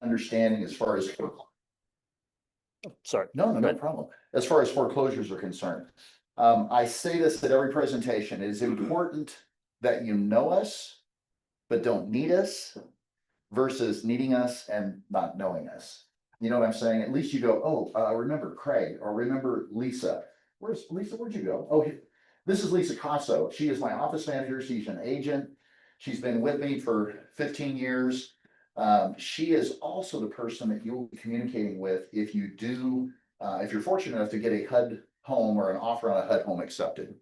understanding as far as Sorry. no problem. As far as foreclosures are concerned, I say this at every presentation. It is important that you know us, but don't need us, versus needing us and not knowing us. You know what I'm saying? At least you go, oh, remember Craig, or remember Lisa. Where's Lisa? Where'd you go? Oh, this is Lisa Casso. She is my office manager. She's an agent. She's been with me for 15 years. She is also the person that you'll be communicating with if you do, if you're fortunate enough to get a HUD home or an offer on a HUD home accepted.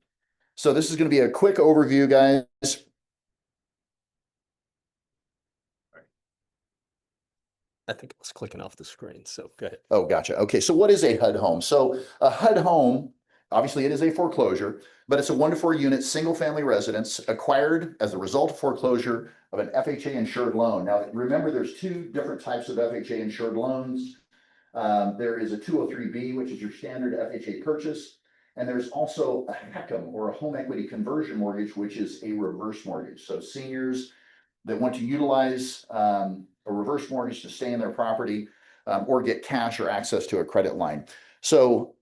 So this is going to be a quick overview, guys. I think it was clicking off the screen, so go ahead. Oh, gotcha. Okay, so what is a HUD home? So a HUD home, obviously it is a foreclosure, but it's a 1 to 4 unit, single family residence acquired as a result of foreclosure of an FHA insured loan. Now, remember, there's 2 different types of FHA insured loans. There is a 203B, which is your standard FHA purchase. And there's also a HECM, or a home equity conversion mortgage, which is a reverse mortgage. So seniors that want to utilize a reverse mortgage to stay in their property, or get cash or access to a credit line. So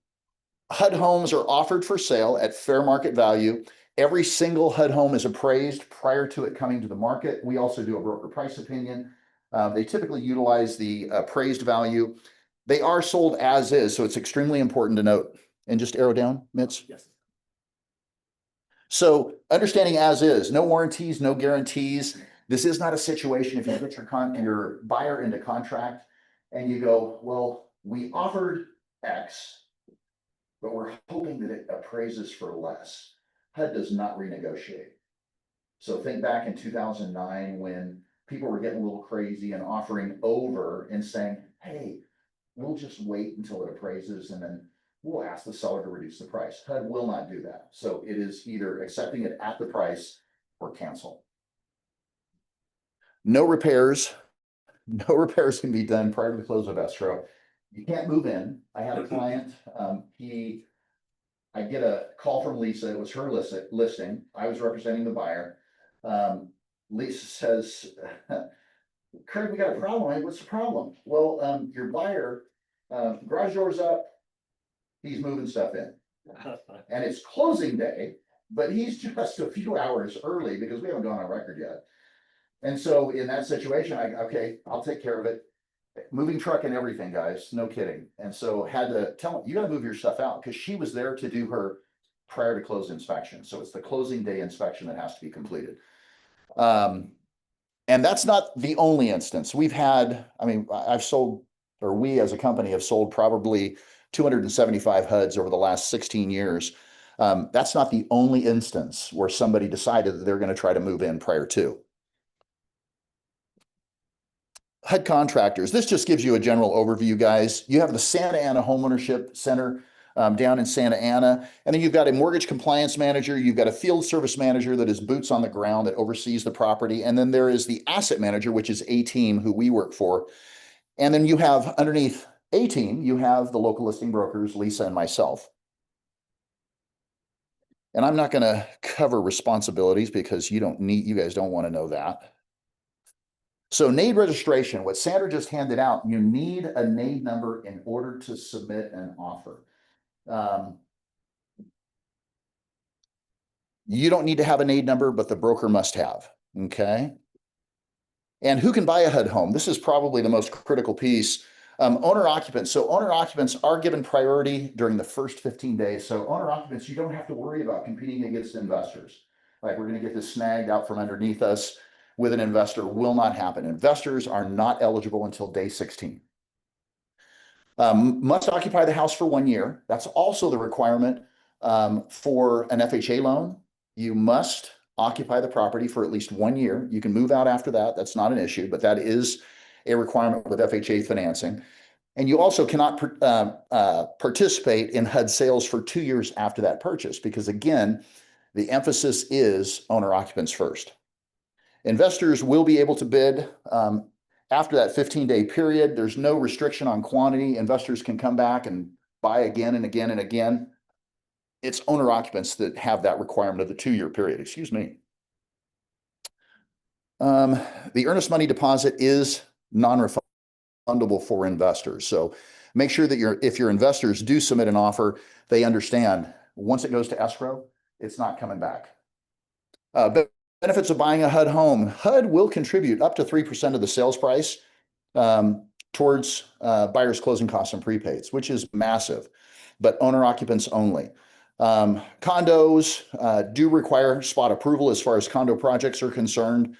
HUD homes are offered for sale at fair market value. Every single HUD home is appraised prior to it coming to the market. We also do a broker price opinion. They typically utilize the appraised value. They are sold as is, so it's extremely important to note. And just arrow down, Mitz. Yes. So understanding as is, no warranties, no guarantees. This is not a situation if you get your buyer into contract and you go, well, we offered X, but we're hoping that it appraises for less. HUD does not renegotiate. So think back in 2009 when people were getting a little crazy and offering over and saying, hey, we'll just wait until it appraises and then we'll ask the seller to reduce the price. HUD will not do that. So it is either accepting it at the price or cancel. No repairs. No repairs can be done prior to the close of escrow. You can't move in. I had a client, I get a call from Lisa. It was her listing. I was representing the buyer. Lisa says, Craig, we got a problem. What's the problem? Well, your buyer, garage door's up. He's moving stuff in. And it's closing day, but he's just a few hours early because we haven't gone on record yet. And so in that situation, okay, I'll take care of it. Moving truck and everything, guys, no kidding. And so had to tell him, you got to move your stuff out, because she was there to do her prior to close inspection. So it's the closing day inspection that has to be completed. And that's not the only instance. We've had, I mean, I've sold, or we as a company have sold probably 275 HUDs over the last 16 years. That's not the only instance where somebody decided that they're going to try to move in prior to. HUD contractors, this just gives you a general overview, guys. You have the Santa Ana Homeownership Center down in Santa Ana, and then you've got a mortgage compliance manager, you've got a field service manager that is boots on the ground that oversees the property, and then there is the asset manager, which is a team who we work for. And then you have underneath a team, you have the local listing brokers, Lisa and myself. And I'm not going to cover responsibilities because you guys don't want to know that. So NAID registration, what Sandra just handed out, you need a NAID number in order to submit an offer. You don't need to have a NAID number, but the broker must have, okay? And who can buy a HUD home? This is probably the most critical piece. Owner-occupants. So owner-occupants are given priority during the first 15 days. So owner-occupants, you don't have to worry about competing against investors. Like, we're going to get this snagged out from underneath us with an investor. Will not happen. Investors are not eligible until day 16. Must occupy the house for 1 year. That's also the requirement for an FHA loan. You must occupy the property for at least 1 year. You can move out after that. That's not an issue, but that is a requirement with FHA financing. And you also cannot participate in HUD sales for 2 years after that purchase, because again, the emphasis is owner occupants first. Investors will be able to bid after that 15-day period. There's no restriction on quantity. Investors can come back and buy again and again and again. It's owner occupants that have that requirement of the 2-year period. Excuse me. The earnest money deposit is non-refundable. non-refundable for investors. So make sure that if your investors do submit an offer, they understand once it goes to escrow, it's not coming back. Benefits of buying a HUD home. HUD will contribute up to 3% of the sales price towards buyers' closing costs and prepaids, which is massive, but owner occupants only. Condos do require spot approval as far as condo projects are concerned.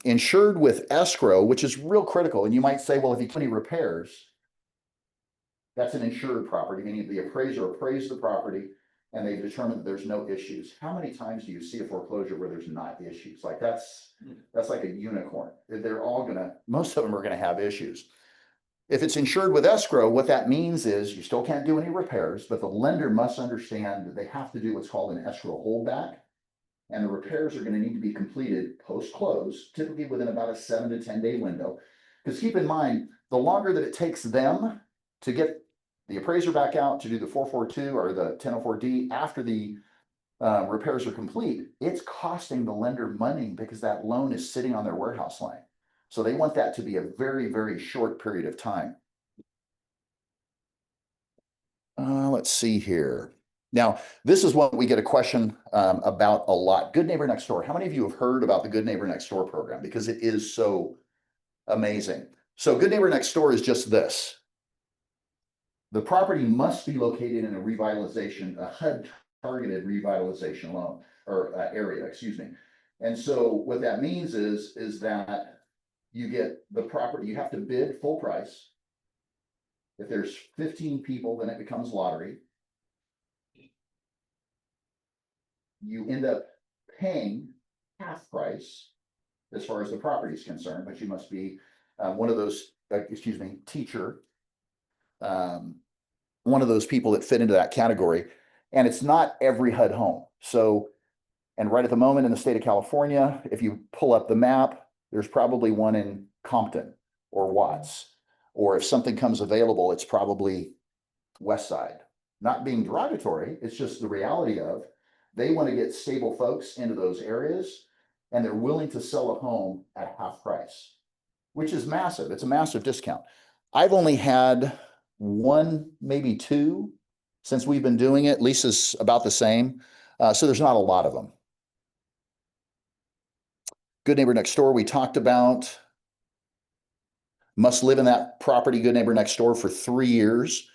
Insured with escrow, which is real critical. And you might say, well, if you do any repairs, that's an insured property, meaning the appraiser appraised the property and they've determined that there's no issues. How many times do you see a foreclosure where there's not issues? Like that's like a unicorn. They're all most of them are gonna have issues. If it's insured with escrow, what that means is you still can't do any repairs, but the lender must understand that they have to do what's called an escrow holdback. And the repairs are gonna need to be completed post-close, typically within about a 7 to 10 day window. Because keep in mind, the longer that it takes them to get the appraiser back out to do the 442 or the 1004D after the repairs are complete, it's costing the lender money because that loan is sitting on their warehouse line. So they want that to be a very, very short period of time. Let's see here. Now, this is what we get a question about a lot. Good Neighbor Next Door. How many of you have heard about the Good Neighbor Next Door program? Because it is so amazing. So Good Neighbor Next Door is just this. The property must be located in a revitalization, a HUD targeted revitalization loan or area, excuse me. And so what that means is that you get the property, you have to bid full price. If there's 15 people, then it becomes lottery. You end up paying half price as far as the property is concerned, but you must be one of those, teacher, one of those people that fit into that category. And it's not every HUD home. So, and right at the moment in the state of California, if you pull up the map, there's probably one in Compton or Watts. Or if something comes available, it's probably West Side. Not being derogatory, it's just the reality of they want to get stable folks into those areas and they're willing to sell a home at half price, which is massive. It's a massive discount. I've only had one, maybe two since we've been doing it. Lisa's about the same. So there's not a lot of them. Good Neighbor Next Door, we talked about. Must live in that property, good neighbor next door, for 3 years.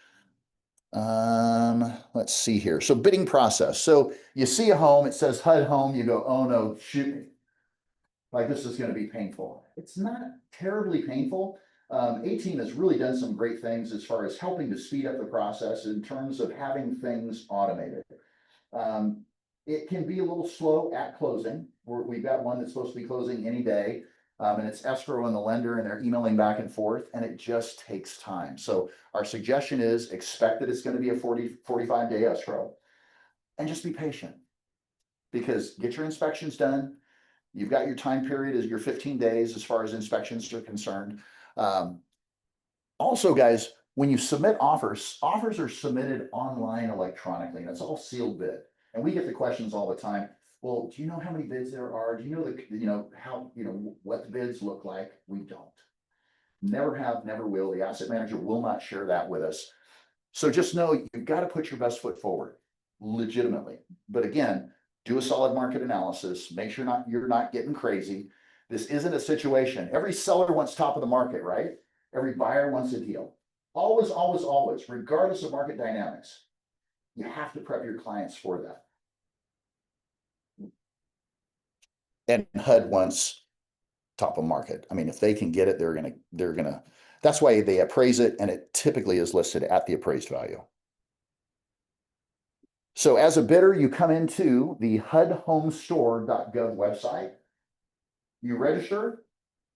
Let's see here. So bidding process. So you see a home, it says HUD home, you go, oh no, shoot me. Like this is going to be painful. It's not terribly painful. A-Team has really done some great things as far as helping to speed up the process in terms of having things automated. It can be a little slow at closing. We've got one that's supposed to be closing any day. And it's escrow and the lender and they're emailing back and forth and it just takes time. So our suggestion is expect that it's going to be a 45 day escrow and just be patient because get your inspections done. You've got your time period as your 15 days as far as inspections are concerned. Also, guys, when you submit offers are submitted online electronically and it's all sealed bid. And we get the questions all the time. Well, do you know how many bids there are? Do you know what the bids look like? We don't. Never have, never will. The asset manager will not share that with us. So just know you've got to put your best foot forward legitimately. But again, do a solid market analysis. Make sure you're not getting crazy. This isn't a situation. Every seller wants top of the market, right? Every buyer wants a deal. Always, always, always, regardless of market dynamics, you have to prep your clients for that. And HUD wants top of market. I mean, if they can get it, they're gonna, that's why they appraise it and it typically is listed at the appraised value. So as a bidder, you come into the HUDHomestore.gov website, you register,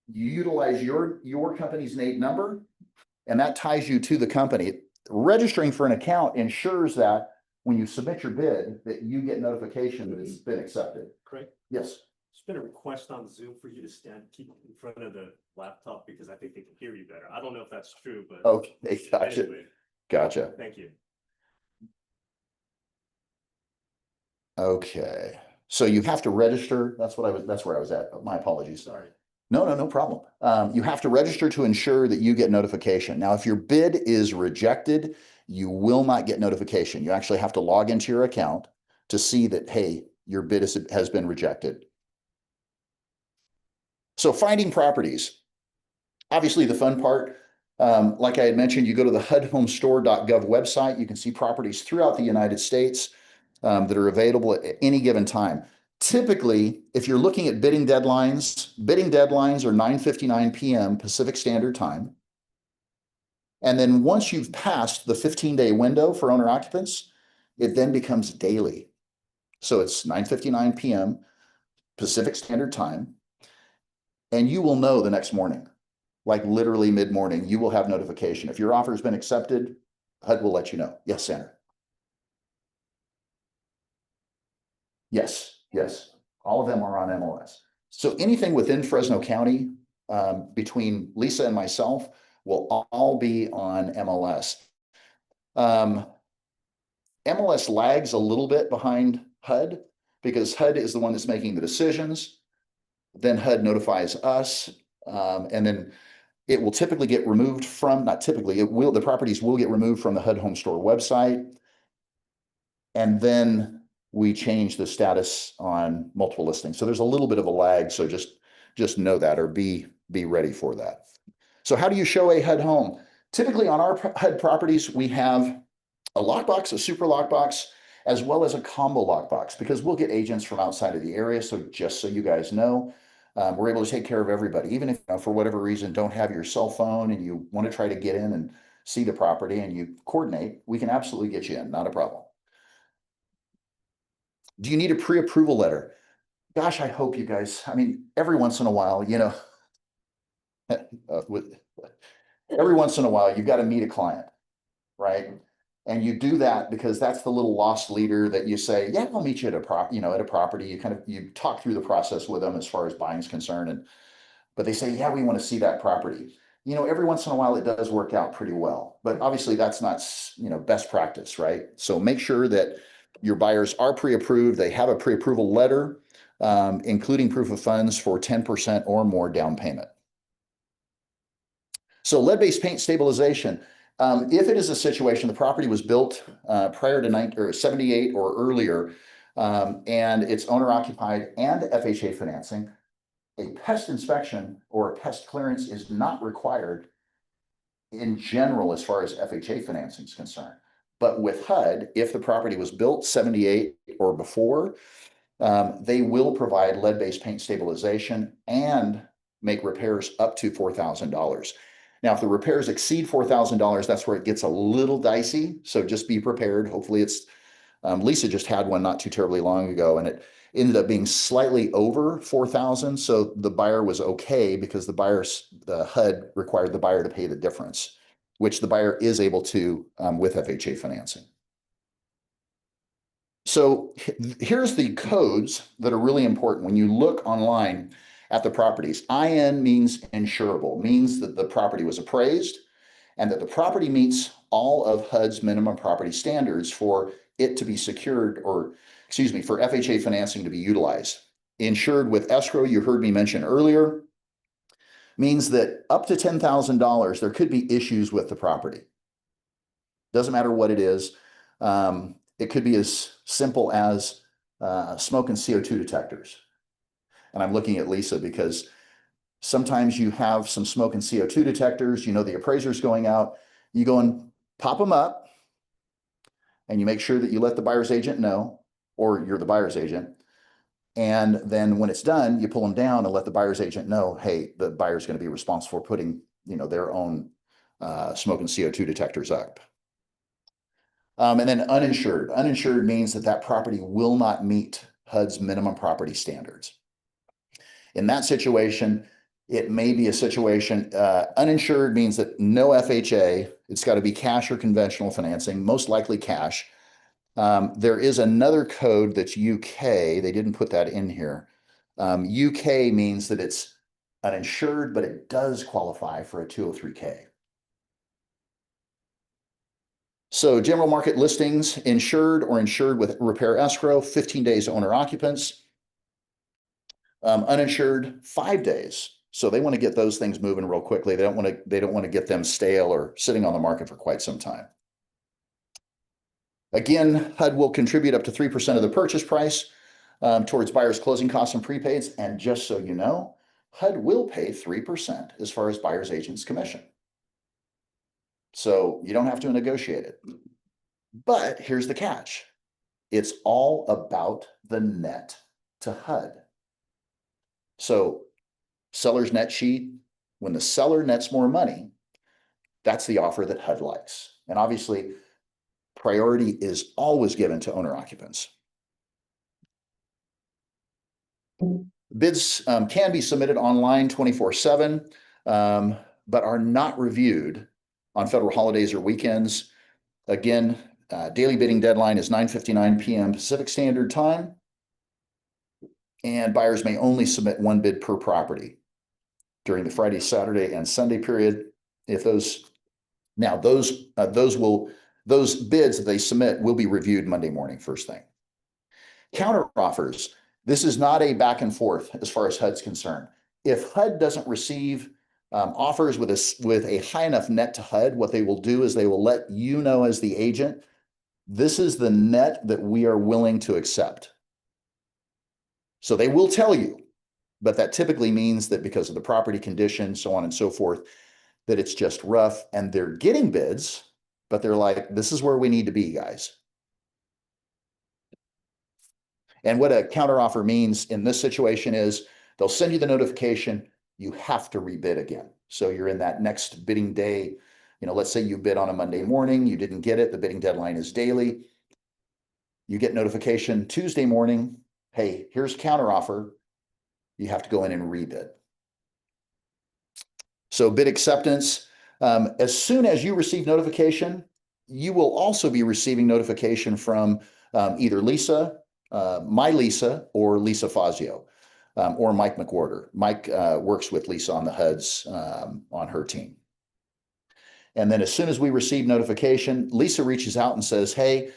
you utilize your company's NAID number, and that ties you to the company. Registering for an account ensures that when you submit your bid, that you get notification that it's been accepted. Craig? Yes. There's been a request on Zoom for you to keep in front of the laptop because I think they can hear you better. I don't know if that's true, but Okay, gotcha. anyway, Gotcha. thank you. Okay. So you have to register. That's where I was at. My apologies. Sorry. No problem. You have to register to ensure that you get notification. Now, if your bid is rejected, you will not get notification. You actually have to log into your account to see that, hey, your bid has been rejected. So finding properties, obviously the fun part, like I had mentioned, you go to the HUDhomestore.gov website, you can see properties throughout the United States that are available at any given time. Typically, if you're looking at bidding deadlines are 9:59 p.m. Pacific Standard Time. And then once you've passed the 15-day window for owner occupants, it then becomes daily. So it's 9:59 p.m. Pacific Standard Time. And you will know the next morning, like literally mid-morning, you will have notification. If your offer has been accepted, HUD will let you know. Yes, Sandra. Yes. All of them are on MLS. So anything within Fresno County, between Lisa and myself, will all be on MLS. MLS lags a little bit behind HUD because HUD is the one that's making the decisions. Then HUD notifies us, and then it will typically get removed from, not typically, the properties will get removed from the HUD Home Store website. And then we change the status on multiple listings. So there's a little bit of a lag. So just know that, or be ready for that. So how do you show a HUD home? Typically on our HUD properties, we have a lockbox, a super lockbox, as well as a combo lockbox, because we'll get agents from outside of the area. So just so you guys know, we're able to take care of everybody. Even if for whatever reason don't have your cell phone and you want to try to get in and see the property and you coordinate, we can absolutely get you in, not a problem. Do you need a pre-approval letter? Gosh, I hope you guys, I mean, every once in a while, every once in a while, you've got to meet a client, right? And you do that because that's the little lost leader that you say, yeah, I'll meet you at a property. You talk through the process with them as far as buying is concerned. But they say, yeah, we want to see that property. Every once in a while it does work out pretty well, but obviously that's not, best practice, right? So make sure that your buyers are pre-approved. They have a pre-approval letter, including proof of funds for 10% or more down payment. So lead-based paint stabilization. If it is a situation, the property was built prior to 78 or earlier, and it's owner occupied and FHA financing, a pest inspection or a pest clearance is not required in general as far as FHA financing is concerned. But with HUD, if the property was built 78 or before, they will provide lead-based paint stabilization and make repairs up to $4,000. Now, if the repairs exceed $4,000, that's where it gets a little dicey. So just be prepared. Hopefully it's, Lisa just had one not too terribly long ago, and it ended up being slightly over 4,000. So the buyer was okay because the HUD required the buyer to pay the difference, which the buyer is able to with FHA financing. So here's the codes that are really important when you look online at the properties. IN means insurable, means that the property was appraised and that the property meets all of HUD's minimum property standards for it to be secured, or for FHA financing to be utilized. Insured with escrow, you heard me mention earlier, means that up to $10,000, there could be issues with the property. Doesn't matter what it is. It could be as simple as smoke and CO2 detectors. And I'm looking at Lisa because sometimes you have some smoke and CO2 detectors, the appraiser's going out, you go and pop them up and you make sure that you let the buyer's agent know, or you're the buyer's agent. And then when it's done, you pull them down and let the buyer's agent know, hey, the buyer's going to be responsible for putting, their own smoke and CO2 detectors up. And then uninsured. Uninsured means that property will not meet HUD's minimum property standards. In that situation, it may be a situation, uninsured means that no FHA, it's got to be cash or conventional financing, most likely cash. There is another code that's UK, they didn't put that in here. UK means that it's uninsured, but it does qualify for a 203K. So general market listings, insured or insured with repair escrow, 15 days owner occupants. Uninsured, 5 days. So they want to get those things moving real quickly. They don't want to get them stale or sitting on the market for quite some time. Again, HUD will contribute up to 3% of the purchase price towards buyers' closing costs and prepaids. And just so you know, HUD will pay 3% as far as buyer's agent's commission. So you don't have to negotiate it. But here's the catch. It's all about the net to HUD. So seller's net sheet, when the seller nets more money, that's the offer that HUD likes. And obviously, priority is always given to owner occupants. Bids can be submitted online 24/7, but are not reviewed on federal holidays or weekends. Again, daily bidding deadline is 9:59 p.m. Pacific Standard Time. And buyers may only submit one bid per property during the Friday, Saturday, and Sunday period. If those bids that they submit will be reviewed Monday morning, first thing. Counter offers. This is not a back and forth as far as HUD's concerned. If HUD doesn't receive offers with a high enough net to HUD, what they will do is they will let you know as the agent, this is the net that we are willing to accept. So they will tell you, but that typically means that because of the property condition, so on and so forth, that it's just rough and they're getting bids, but they're like, this is where we need to be, guys. And what a counteroffer means in this situation is they'll send you the notification, you have to rebid again. So you're in that next bidding day. You know, let's say you bid on a Monday morning, you didn't get it, the bidding deadline is daily. You get notification Tuesday morning, hey, here's counteroffer. You have to go in and rebid. So bid acceptance, as soon as you receive notification, you will also be receiving notification from either Lisa, my Lisa, or Lisa Fazio, or Mike McWhorter. Mike works with Lisa on the HUDs on her team. And then as soon as we receive notification, Lisa reaches out and says, hey,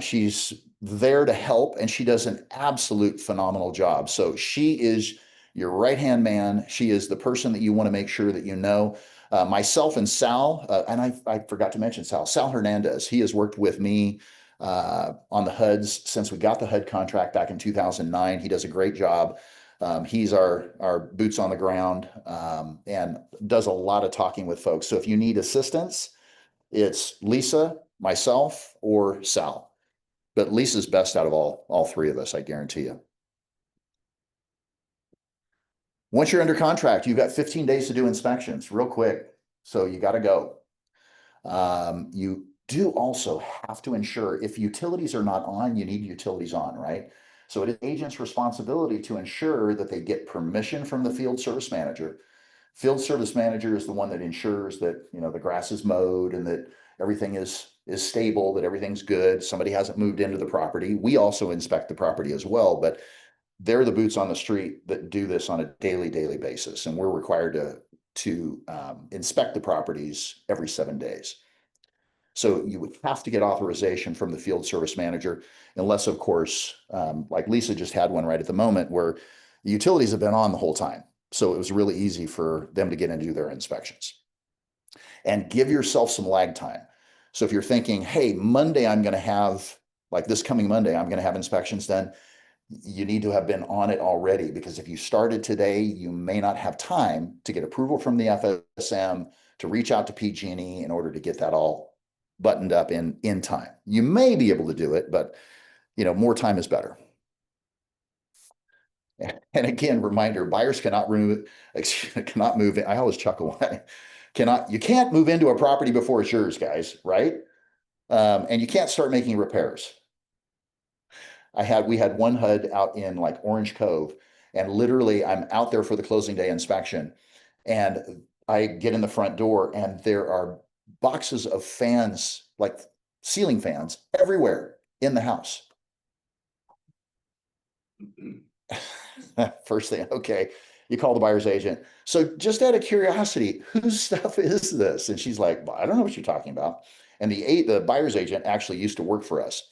she's there to help, and she does an absolute phenomenal job. So she is your right-hand man. She is the person that you want to make sure that you know. Myself and Sal, and I forgot to mention Sal Hernandez. He has worked with me on the HUDs since we got the HUD contract back in 2009. He does a great job. He's our boots on the ground and does a lot of talking with folks. So if you need assistance, it's Lisa, myself, or Sal. But Lisa's best out of all three of us, I guarantee you. Once you're under contract, you've got 15 days to do inspections real quick. So you got to go. You do also have to ensure if utilities are not on, you need utilities on, right? So it is the agent's responsibility to ensure that they get permission from the field service manager. Field service manager is the one that ensures that, you know, the grass is mowed and that everything is stable, that everything's good. Somebody hasn't moved into the property. We also inspect the property as well, but they're the boots on the street that do this on a daily basis. And we're required to inspect the properties every 7 days. So you would have to get authorization from the field service manager, unless, of course, like Lisa just had one right at the moment where the utilities have been on the whole time. So it was really easy for them to get in and do their inspections. And give yourself some lag time. So if you're thinking, hey, Monday, I'm going to have, like this coming Monday, I'm going to have inspections done, you need to have been on it already, because if you started today, you may not have time to get approval from the FSM to reach out to PG&E in order to get that all buttoned up in time. You may be able to do it, but you know, more time is better. And again, reminder, buyers cannot move. I always chuckle when you can't move into a property before it's yours, guys, right? And you can't start making repairs. We had one HUD out in like Orange Cove, and literally I'm out there for the closing day inspection, and I get in the front door and there are boxes of fans, like ceiling fans, everywhere in the house. First thing, okay, you call the buyer's agent. So just out of curiosity, whose stuff is this? And she's like, well, I don't know what you're talking about. And the buyer's agent actually used to work for us.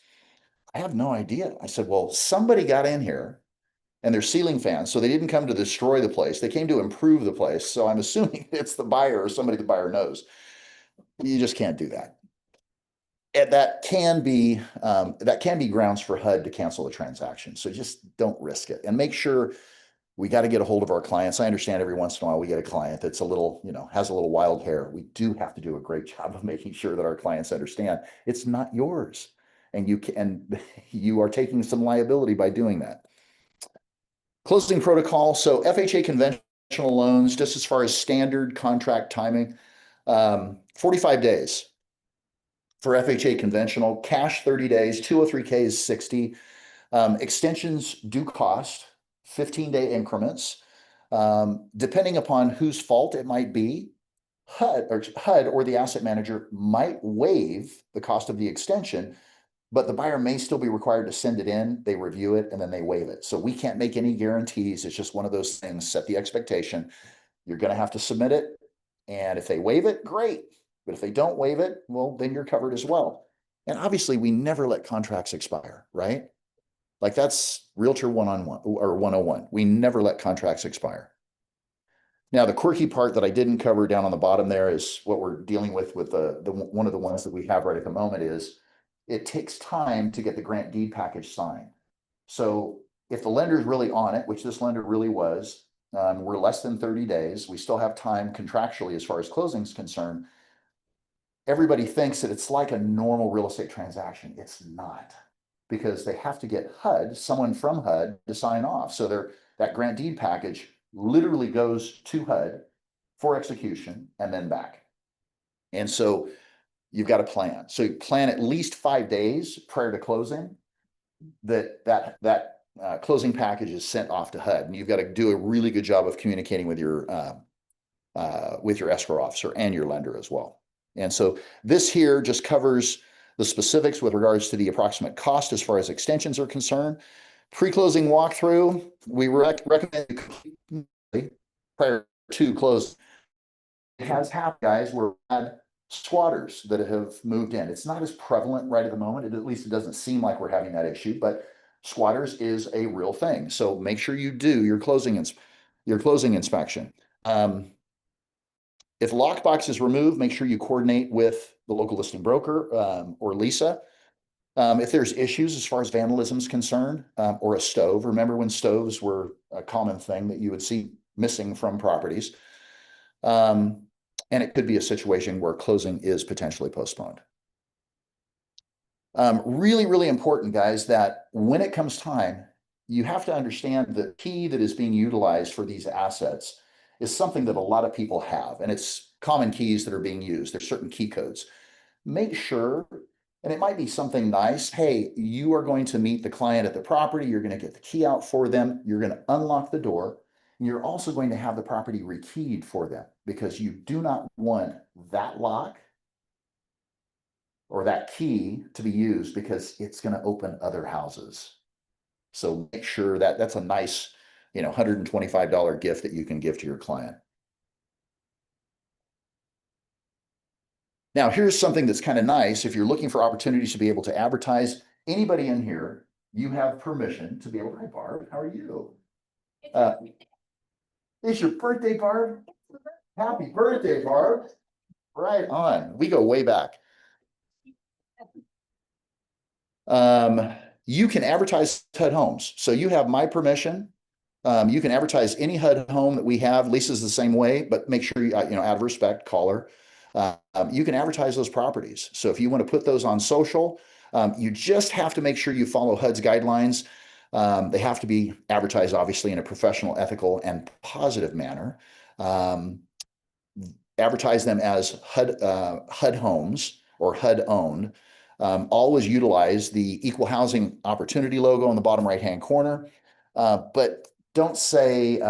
I have no idea. I said, well, somebody got in here and they're ceiling fans. So they didn't come to destroy the place. They came to improve the place. So I'm assuming it's the buyer or somebody the buyer knows. You just can't do that. And that can be grounds for HUD to cancel the transaction. So just don't risk it and make sure we got to get a hold of our clients. I understand every once in a while we get a client that's a little, has a little wild hair. We do have to do a great job of making sure that our clients understand it's not yours. And you are taking some liability by doing that. Closing protocol. So FHA conventional loans, just as far as standard contract timing, 45 days for FHA conventional, cash 30 days, 203K is 60. Extensions do cost 15-day increments. Depending upon whose fault it might be, HUD or the asset manager might waive the cost of the extension, but the buyer may still be required to send it in. They review it and then they waive it. So we can't make any guarantees. It's just one of those things. Set the expectation. You're going to have to submit it. And if they waive it, great. But if they don't waive it, well, then you're covered as well. And obviously, we never let contracts expire, right? Like that's Realtor 101 or 101. We never let contracts expire. Now, the quirky part that I didn't cover down on the bottom there is what we're dealing with the one of the ones that we have right at the moment is it takes time to get the grant deed package signed. So if the lender is really on it, which this lender really was, we're less than 30 days. We still have time contractually as far as closing is concerned. Everybody thinks that it's like a normal real estate transaction. It's not, because they have to get HUD, someone from HUD, to sign off. So that grant deed package literally goes to HUD for execution and then back. And so you've got to plan. So you plan at least 5 days prior to closing that closing package is sent off to HUD, and you've got to do a really good job of communicating with your escrow officer and your lender as well. And so this here just covers the specifics with regards to the approximate cost as far as extensions are concerned. Pre-closing walkthrough, we recommend prior to close. It has happened, guys, where we had squatters that have moved in. It's not as prevalent right at the moment. At least it doesn't seem like we're having that issue, but squatters is a real thing. So make sure you do your closing inspection. If lockbox is removed, make sure you coordinate with the local listing broker or Lisa. If there's issues as far as vandalism is concerned, or a stove, remember when stoves were a common thing that you would see missing from properties. And it could be a situation where closing is potentially postponed. Really, really important, guys, that when it comes time, you have to understand the key that is being utilized for these assets is something that a lot of people have, and it's common keys that are being used. There's certain key codes. Make sure, and it might be something nice. Hey, you are going to meet the client at the property. You're going to get the key out for them. You're going to unlock the door. And you're also going to have the property rekeyed for them, because you do not want that lock or that key to be used because it's going to open other houses. So make sure that that's a nice, $125 gift that you can give to your client. Now, here's something that's kind of nice. If you're looking for opportunities to be able to advertise, anybody in here, you have permission to be able to. Hi, Barb. How are you? It's your birthday, Barb. Happy birthday, Barb. Right on. We go way back. You can advertise HUD homes. So you have my permission. You can advertise any HUD home that we have. Lisa's the same way, but make sure you, out of respect, call her. You can advertise those properties. So if you want to put those on social, you just have to make sure you follow HUD's guidelines. They have to be advertised, obviously, in a professional, ethical, and positive manner. Advertise them as HUD homes or HUD owned. Always utilize the equal housing opportunity logo on the bottom right-hand corner. But don't say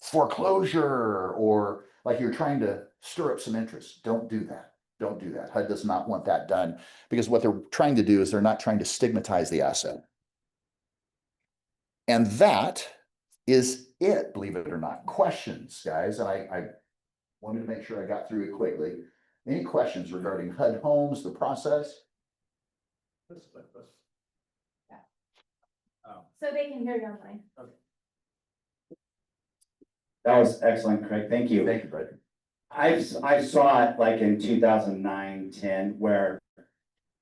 foreclosure or like you're trying to stir up some interest. Don't do that. Don't do that. HUD does not want that done, because what they're trying to do is they're not trying to stigmatize the asset. And that is it, believe it or not. Questions, guys. And I wanted to make sure I got through it quickly. Any questions regarding HUD homes, the process? So they can hear you online. Okay. That was excellent, Craig. Thank you. Thank you, Brad. I saw it like in 2009, 10, where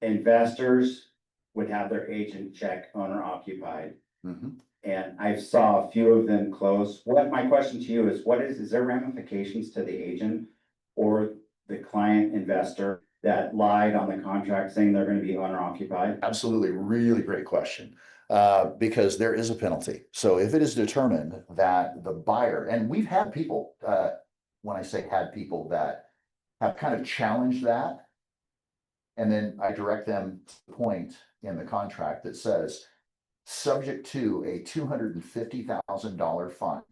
investors would have their agent check owner occupied. Mhm. And I saw a few of them close. My question to you is, is there ramifications to the agent or the client investor that lied on the contract saying they're gonna be owner occupied? Absolutely, really great question. Because there is a penalty. So if it is determined that the buyer, and we've had people, when I say had people that have kind of challenged that. And then I direct them to the point in the contract that says, subject to a $250,000 fine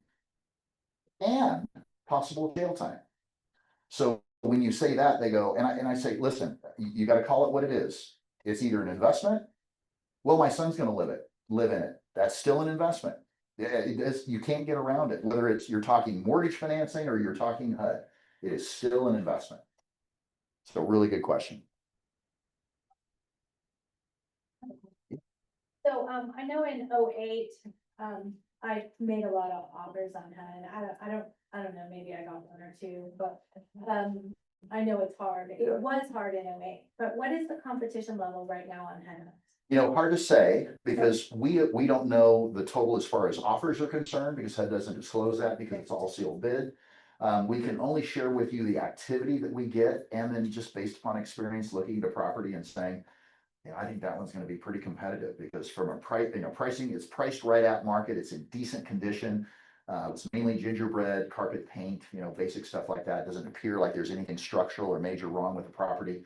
and possible jail time. So when you say that, they go, and I say, listen, you got to call it what it is. It's either an investment. Well, my son's going to live in it. That's still an investment. You can't get around it. Whether it's you're talking mortgage financing or you're talking HUD, it is still an investment. So really good question. So, I know in 08, I made a lot of offers on HUD. I don't know, maybe I got one or two, but, I know it's hard. It was hard in 08, but what is the competition level right now on HUD? You know, hard to say because we don't know the total as far as offers are concerned because HUD doesn't disclose that because it's all sealed bid. We can only share with you the activity that we get and then just based upon experience looking at a property and saying, yeah, I think that one's gonna be pretty competitive because from a pricing, it's priced right at market. It's in decent condition. It's mainly gingerbread, carpet paint, basic stuff like that. It doesn't appear like there's anything structural or major wrong with the property.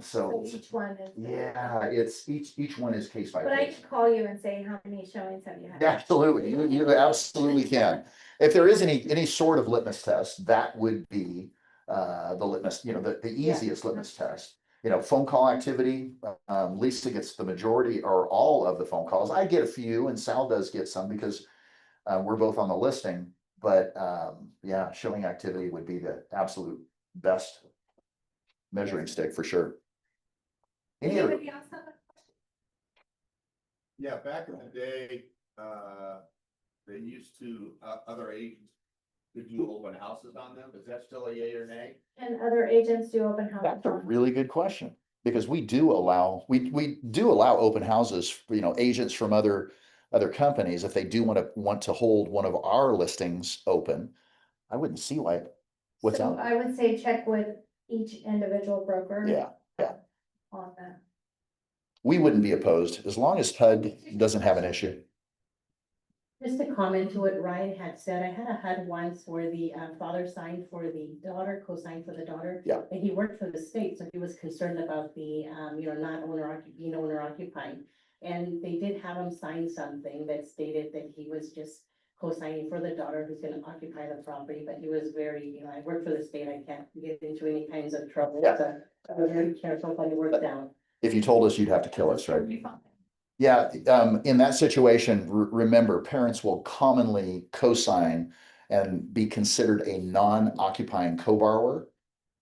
So each one is. Yeah, it's each one is case by But I case. can call you and say, how many showings have you had? Absolutely, you absolutely can. If there is any sort of litmus test, that would be the litmus, the easiest litmus test. Phone call activity, Lisa gets the majority or all of the phone calls. I get a few and Sal does get some because we're both on the listing. But yeah, showing activity would be the absolute best measuring stick for sure. Any other? Anybody else have a question? Yeah, back in the day, they used to, other agents could do open houses on them. Is that still a yay or nay? And other agents do open houses. That's a really good question, because we do allow open houses, for, agents from other companies, if they do want to hold one of our listings open. I wouldn't see why, what's So out? I would say check with each individual broker. Yeah, On that. we wouldn't be opposed as long as HUD doesn't have an issue. Just to comment to what Ryan had said, I had a HUD once where the father signed for the daughter, co-signed for the daughter. Yeah. And he worked for the state, so he was concerned about the, not being owner occupied. And they did have him sign something that stated that he was just co-signing for the daughter who's gonna occupy the property, but he was very, I work for the state, I can't get into any kinds of trouble. Yeah. So I was very careful, but it worked out. If you told us, you'd have to kill us, right? Be fine. Yeah, in that situation, remember, parents will commonly co-sign and be considered a non-occupying co-borrower.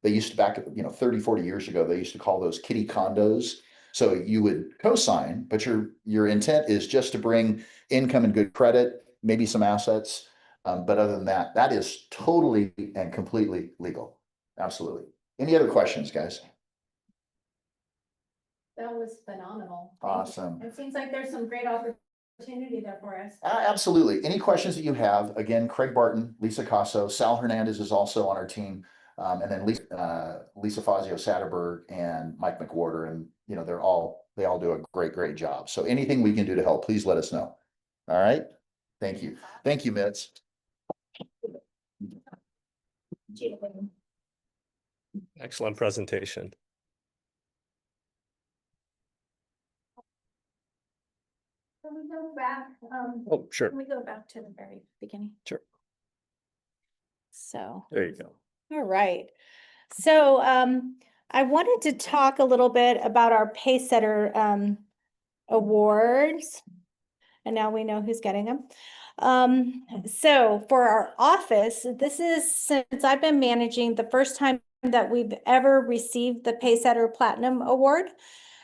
They used to 30, 40 years ago, they used to call those kitty condos. So you would co-sign, but your intent is just to bring income and good credit, maybe some assets. But other than that, that is totally and completely legal. Absolutely. Any other questions, guys? That was phenomenal. Thank you. Awesome. It seems like there's some great opportunity there for us. Absolutely. Any questions that you have, again, Craig Barton, Lisa Casso, Sal Hernandez is also on our team. And then Lisa Fazio Satterberg and Mike McWhorter, and they all do a great job. So anything we can do to help, please let us know. All right. Thank you. Thank you, Mitz. Excellent presentation. Can we go back, Oh, sure. Can we go back to the very beginning? Sure. So, There you go. all right. So, I wanted to talk a little bit about our Pacesetter awards. And now we know who's getting them. So for our office, this is, since I've been managing, the first time that we've ever received the Pacesetter Platinum Award.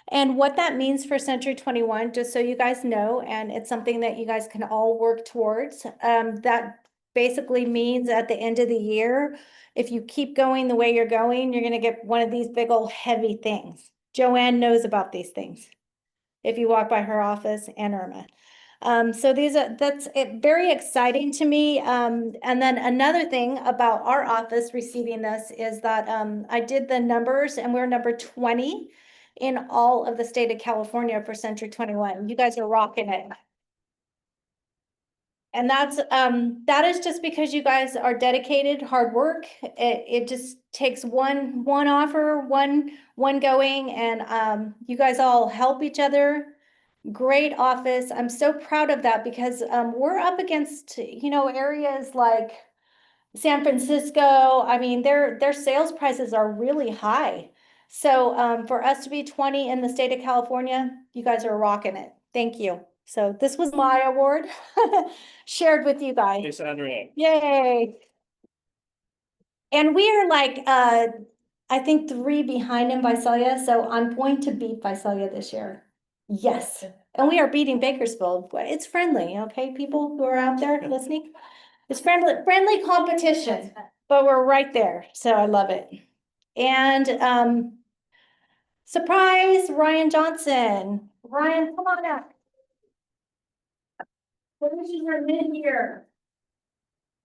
And what that means for Century 21, just so you guys know, and it's something that you guys can all work towards, that basically means at the end of the year, if you keep going the way you're going, you're gonna get one of these big old heavy things. Joanne knows about these things. If you walk by her office, and Irma. So that's very exciting to me. And then another thing about our office receiving this is that, I did the numbers and we're number 20 in all of the state of California for Century 21. You guys are rocking it. And that is just because you guys are dedicated, hard work. It just takes one offer, one going, and, you guys all help each other. Great office. I'm so proud of that because, we're up against, areas like San Francisco. I mean, their sales prices are really high. So, for us to be 20 in the state of California, you guys are rocking it. Thank you. So this was my award shared with you guys. Hey, Sandra. Yay. And we are like, I think 3 behind in Visalia, so I'm going to beat Visalia this year. Yes, and we are beating Bakersfield. It's friendly, okay, people who are out there listening? It's friendly competition, but we're right there, so I love it. And, surprise, Ryan Johnson. Ryan, come on out. This is your mid-year.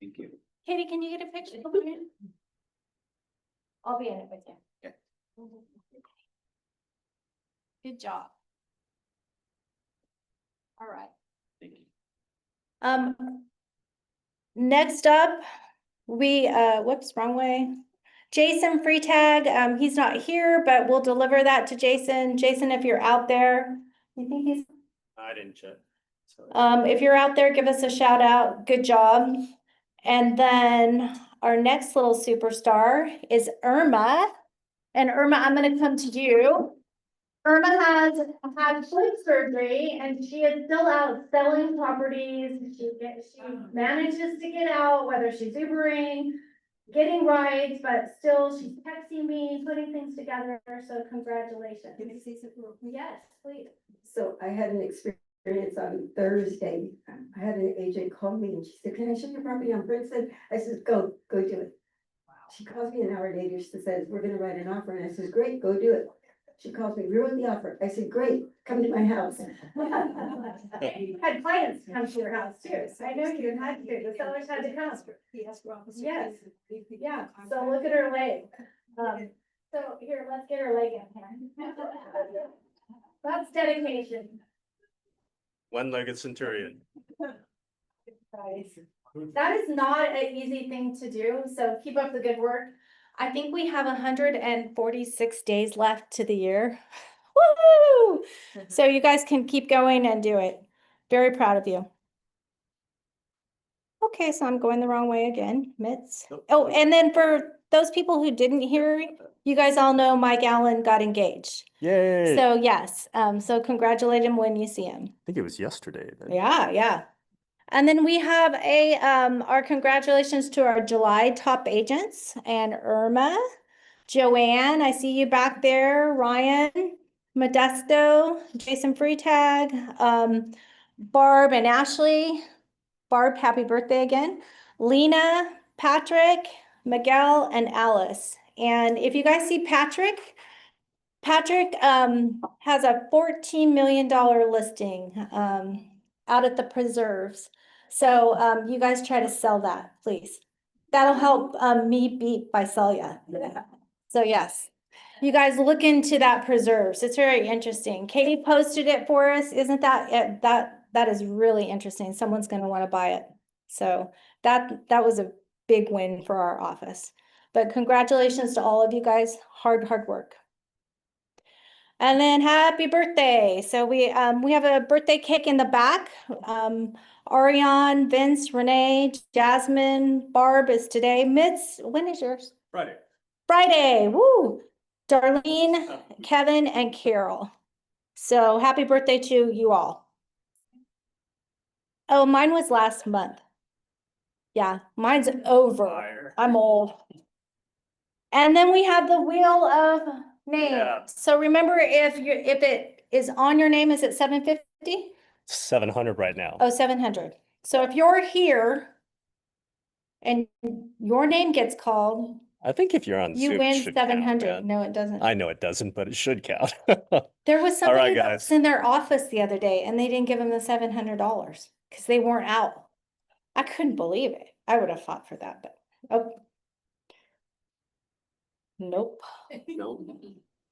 Thank you. Katie, can you get a picture of Ryan? I'll be in it with you. Okay. Good job. All right. Thank you. Next up, whoops, wrong way. Jason Freetag, he's not here, but we'll deliver that to Jason. Jason, if you're out there, you think he's, I didn't check. So, if you're out there, give us a shout out. Good job. And then our next little superstar is Irma. And Irma, I'm gonna come to you. Irma has had foot surgery and she is still out selling properties. She manages to get out, whether she's Ubering, getting rides, but still she's texting me, putting things together. So congratulations. Can I say something real quick? Yes, please. So I had an experience on Thursday. I had an agent call me and she said, can I show your property on Princeton? I said, go do it. She calls me an hour later. She says, we're gonna write an offer. And I says, great, go do it. She calls me, we wrote the offer. I said, great, come to my house. You had clients come to your house too, so I know you had to, the sellers had to come. Yes. Yeah, so look at her leg. So here, let's get her leg in here. That's dedication. one-legged centurion. That is not an easy thing to do, so keep up the good work. I think we have 146 days left to the year. Woo! So you guys can keep going and do it. Very proud of you. Okay, so I'm going the wrong way again, Mitts. Nope. Oh, and then for those people who didn't hear, you guys all know Mike Allen got engaged. Yay. So yes, so congratulate him when you see him. I think it was yesterday. Yeah. And then we have our congratulations to our July top agents and Irma, Joanne, I see you back there, Ryan, Modesto, Jason Freetag, Barb and Ashley. Barb, happy birthday again. Lena, Patrick, Miguel, and Alice. And if you guys see Patrick has a $14 million listing out at the preserves. So you guys try to sell that, please. That'll help me beat Visalia. So yes, you guys look into that preserves. It's very interesting. Katie posted it for us. Isn't that that is really interesting. Someone's going to want to buy it. So that was a big win for our office. But congratulations to all of you guys. Hard work. And then happy birthday. So we have a birthday cake in the back. Ariane, Vince, Renee, Jasmine, Barb is today. Mitz, when is yours? Friday. Friday, woo! Darlene, Kevin, and Carol. So happy birthday to you all. Oh, mine was last month. Yeah, mine's over. Fire. I'm old. And then we have the wheel of names. Yeah. So remember, if it is on your name, is it 750? 700 right now. Oh, 700. So if you're here and your name gets called, I think if you're on you Zoom, it win should count, 700. man. No, it doesn't. I know it doesn't, but it should count. There was All right, somebody that guys. was in their office the other day and they didn't give them the $700 because they weren't out. I couldn't believe it. I would have fought for that, but, oh. Nope. No.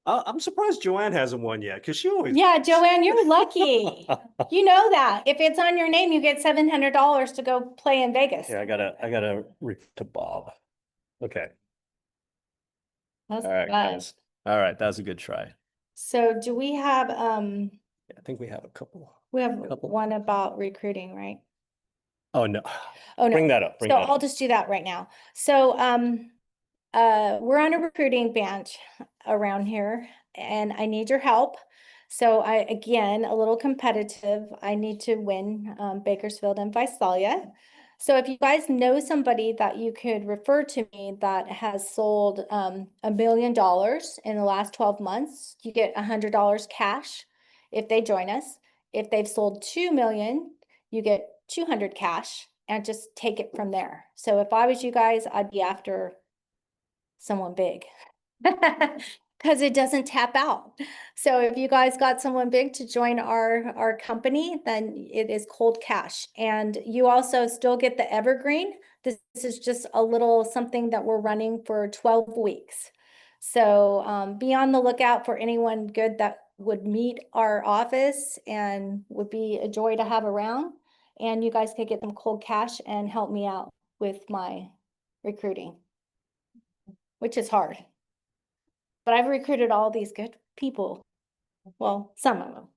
I'm surprised Joanne hasn't won yet, because she always. Yeah, Joanne, you're lucky. You know that. If it's on your name, you get $700 to go play in Vegas. Yeah, I gotta reach to Bob. Okay, That's all right, bad. guys. All right, that was a good try. So do we have, Yeah, I think we have a couple. we have Couple. one about recruiting, right? Oh, no. Oh, no. Bring that up. So Bring that I'll up. just do that right now. So, we're on a recruiting bench around here and I need your help. So again, a little competitive, I need to win, Bakersfield and Visalia. So if you guys know somebody that you could refer to me that has sold, $1 million in the last 12 months, you get $100 cash if they join us. If they've sold 2 million, you get 200 cash and just take it from there. So if I was you guys, I'd be after someone big because it doesn't tap out. So if you guys got someone big to join our company, then it is cold cash. And you also still get the evergreen. This is just a little something that we're running for 12 weeks. So be on the lookout for anyone good that would meet our office and would be a joy to have around. And you guys could get some cold cash and help me out with my recruiting, which is hard. But I've recruited all these good people. Well, some of them.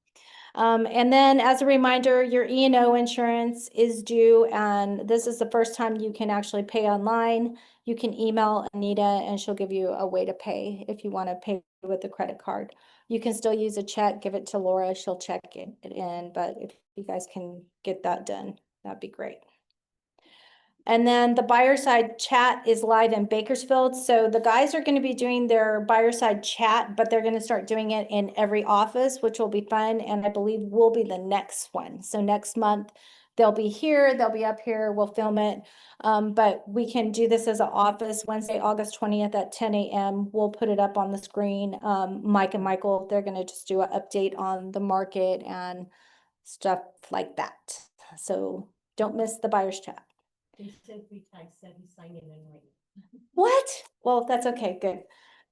And then as a reminder, your E&O insurance is due, and this is the first time you can actually pay online. You can email Anita and she'll give you a way to pay if you want to pay with a credit card. You can still use a check, give it to Laura, she'll check it in, but if you guys can get that done, that'd be great. And then the buyer side chat is live in Bakersfield. So the guys are going to be doing their buyer side chat, but they're going to start doing it in every office, which will be fun. And I believe will be the next one. So next month they'll be here, they'll be up here, we'll film it. But we can do this as an office Wednesday, August 20th at 10 a.m. We'll put it up on the screen. Mike and Michael, they're going to just do an update on the market and stuff like that. So don't miss the buyer's chat. He said 3 times, said he's signing in right now. What? Well, that's okay, good.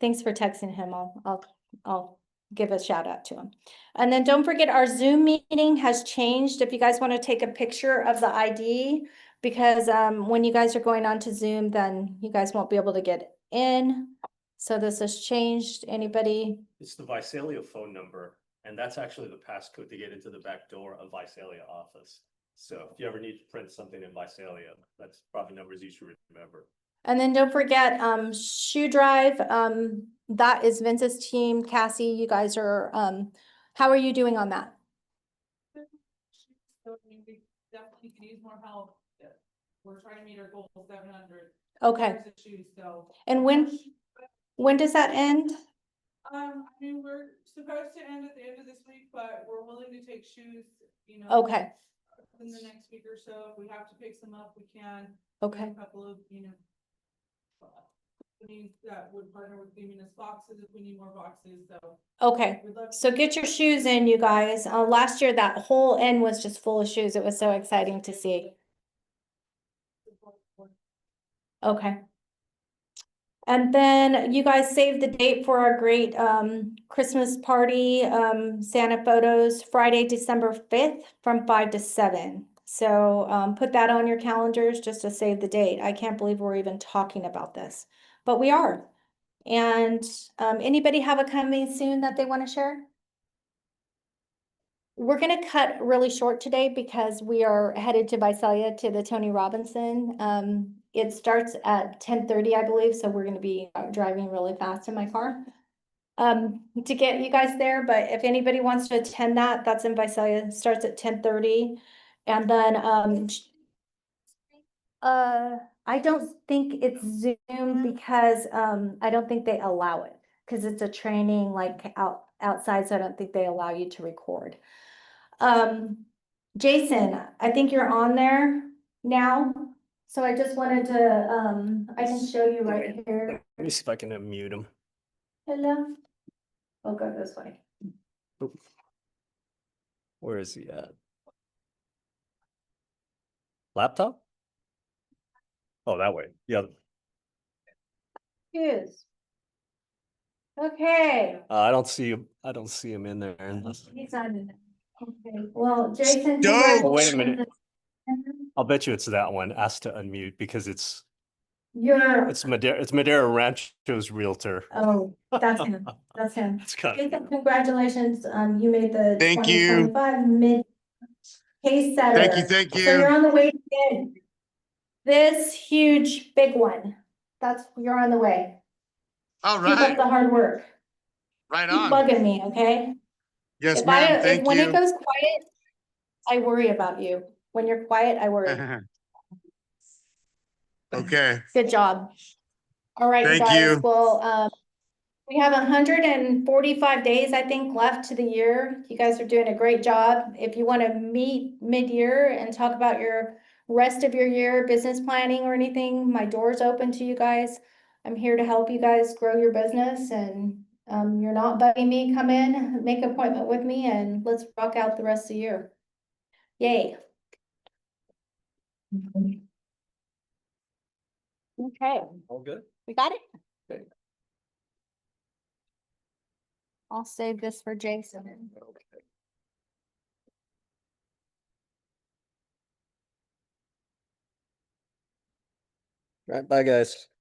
Thanks for texting him. I'll give a shout out to him. And then don't forget our Zoom meeting has changed. If you guys want to take a picture of the ID, because when you guys are going on to Zoom, then you guys won't be able to get in. So this has changed. Anybody? It's the Visalia phone number, and that's actually the passcode to get into the back door of Visalia office. So if you ever need to print something in Visalia, that's probably numbers you should remember. And then don't forget, Shoe Drive, that is Vince's team. Cassie, you guys are, how are you doing on that? So we definitely could use more help. We're trying to meet our goal of 700. Okay. pairs of shoes, so. And when does that end? I mean, we're supposed to end at the end of this week, but we're willing to take shoes, Okay, in the next week or so. If we have to pick some up, we can. okay. A couple of, companies that would partner with giving us boxes if we need more boxes, so. Okay, We'd love to. so get your shoes in, you guys. Last year, that whole end was just full of shoes. It was so exciting to see. Okay. And then you guys save the date for our great Christmas party, Santa photos, Friday, December 5th from 5 to 7. So put that on your calendars just to save the date. I can't believe we're even talking about this, but we are. And anybody have a coming soon that they want to share? We're going to cut really short today because we are headed to Visalia to the Tony Robinson. It starts at 10:30, I believe, so we're going to be driving really fast in my car to get you guys there. But if anybody wants to attend that, that's in Visalia. It starts at 10:30. And then I don't think it's Zoom because I don't think they allow it because it's a training like outside, so I don't think they allow you to record. Jason, I think you're on there now. So I just wanted to, I can show you right here. Let me see if I can unmute him. Hello? I'll go this way. Oop. Where is he at? Laptop? Oh, that way. Yeah. Yes. Okay. I don't see him. I don't see him in there. He's on it. Okay, well, Jason. Oh, wait a minute. congratulations. I'll bet you it's that one. Ask to unmute because it's You're, Madera Rancho's realtor. oh, that's him, that's him. It's kind Jason, congratulations, you made the Thank you. 2025 mid case setter. thank So you're you. on the way to get this huge, big one. You're on the way. All Keep up the hard work. right Keep bugging me, okay? Yes, If when it goes quiet, I worry about you. When you're quiet, I worry. Okay, Good job. All right, you Thank guys, you. well, we have 145 days, I think, left to the year. You guys are doing a great job. If you want to meet mid-year and talk about your rest of your year, business planning or anything, my door's open to you guys. I'm here to help you guys grow your business, and you're not bugging me. Come in, make an appointment with me, and let's rock out the rest of the year. Yay. Okay, All good. we got it? Okay. I'll save this for Jason. Okay. All right, bye guys.